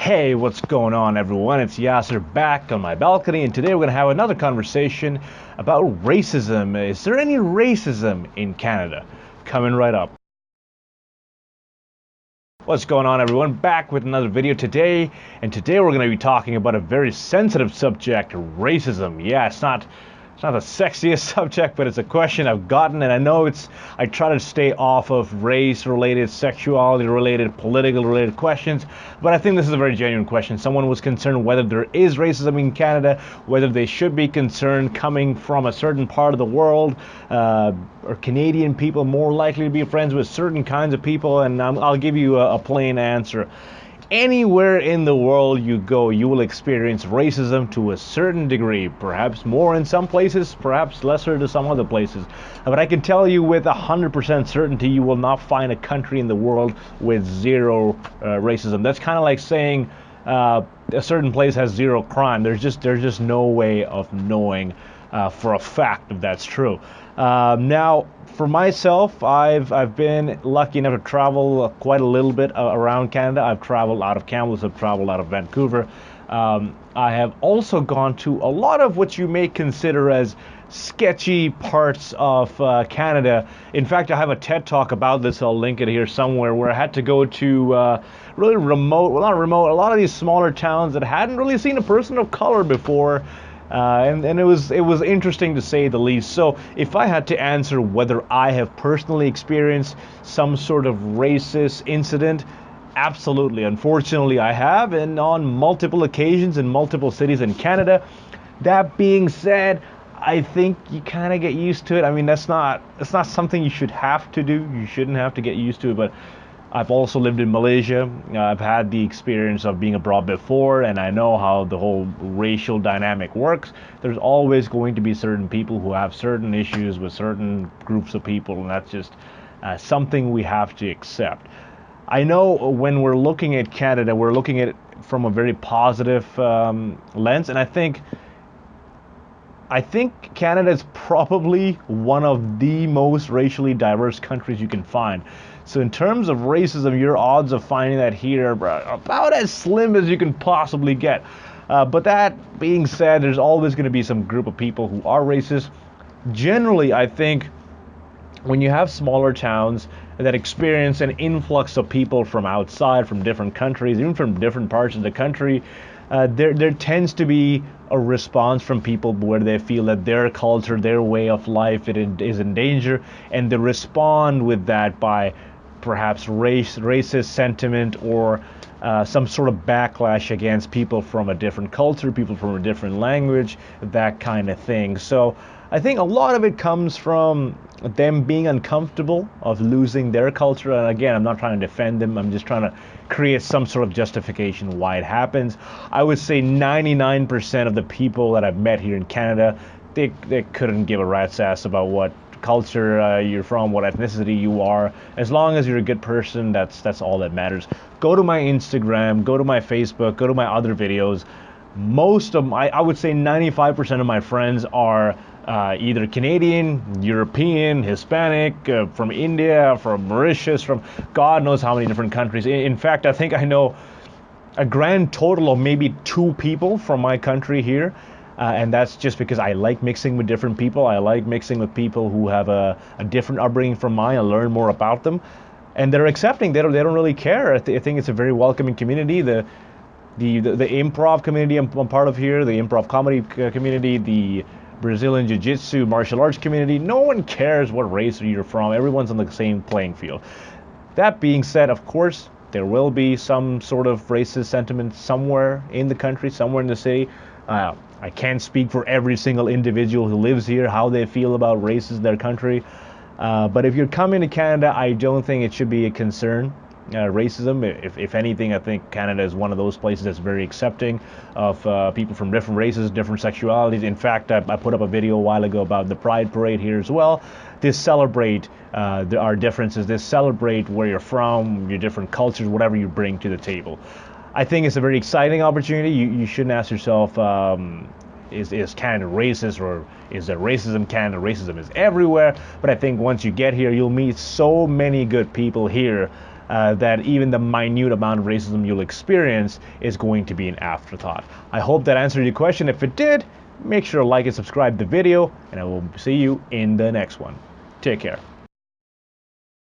Hey, what's going on, everyone? It's Yasser back on my balcony, and today we're going to have another conversation about racism. Is there any racism in Canada? Coming right up. What's going on, everyone? Back with another video today, and today we're going to be talking about a very sensitive subject, racism. Yeah, it's not the sexiest subject, but it's a question I've gotten, and I try to stay off of race-related, sexuality-related, political-related questions, but I think this is a very genuine question. Someone was concerned whether there is racism in Canada, whether they should be concerned coming from a certain part of the world, or Canadian people more likely to be friends with certain kinds of people, and I'll give you a plain answer. Anywhere in the world you go, you will experience racism to a certain degree, perhaps more in some places, perhaps lesser to some other places. But I can tell you with 100% certainty, you will not find a country in the world with zero racism. That's kind of like saying a certain place has zero crime. There's just no way of knowing for a fact if that's true. Now, for myself, I've been lucky enough to travel quite a little bit around Canada. I've traveled out of Kamloops, I've traveled out of Vancouver. I have also gone to a lot of what you may consider as sketchy parts of Canada. In fact, I have a TED Talk about this. I'll link it here somewhere, where I had to go to really remote, well, not remote, a lot of these smaller towns that hadn't really seen a person of color before. And it was interesting to say the least. So if I had to answer whether I have personally experienced some sort of racist incident, absolutely. Unfortunately, I have, and on multiple occasions in multiple cities in Canada. That being said, I think you kind of get used to it. I mean, that's not something you should have to do. You shouldn't have to get used to it, but I've also lived in Malaysia. I've had the experience of being abroad before, and I know how the whole racial dynamic works. There's always going to be certain people who have certain issues with certain groups of people, and that's just something we have to accept. I know when we're looking at Canada, we're looking at it from a very positive lens, and I think Canada is probably one of the most racially diverse countries you can find. So in terms of racism, your odds of finding that here are about as slim as you can possibly get. But that being said, there's always going to be some group of people who are racist. Generally, I think when you have smaller towns that experience an influx of people from outside, from different countries, even from different parts of the country, there tends to be a response from people where they feel that their culture, their way of life, is in danger, and they respond with that by perhaps racist sentiment or some sort of backlash against people from a different culture, people from a different language, that kind of thing. So I think a lot of it comes from them being uncomfortable of losing their culture. And again, I'm not trying to defend them. I'm just trying to create some sort of justification why it happens. I would say 99% of the people that I've met here in Canada, they couldn't give a rat's ass about what culture you're from, what ethnicity you are. As long as you're a good person, that's all that matters. Go to my Instagram, go to my Facebook, go to my other videos. Most of I would say 95% of my friends are either Canadian, European, Hispanic, from India, from Mauritius, from God knows how many different countries. In fact, I think I know a grand total of maybe 2 people from my country here. And that's just because I like mixing with different people. I like mixing with people who have a different upbringing from mine. I learn more about them, and they're accepting. They don't really care. I think it's a very welcoming community. The improv community I'm part of here, the improv comedy community, the Brazilian Jiu-Jitsu martial arts community. No one cares what race you're from. Everyone's on the same playing field. That being said, of course, there will be some sort of racist sentiment somewhere in the country, somewhere in the city. I can't speak for every single individual who lives here, how they feel about race in their country. But if you're coming to Canada, I don't think it should be a concern. Racism, if anything, I think Canada is one of those places that's very accepting of people from different races, different sexualities. In fact, I put up a video a while ago about the Pride Parade here as well. They celebrate our differences. They celebrate where you're from, your different cultures, whatever you bring to the table. I think it's a very exciting opportunity. You shouldn't ask yourself, is Canada racist, or is there racism in Canada? Racism is everywhere. But I think once you get here, you'll meet so many good people here that even the minute amount of racism you'll experience is going to be an afterthought. I hope that answered your question. If it did, make sure to like and subscribe the video, and I will see you in the next one. Take care.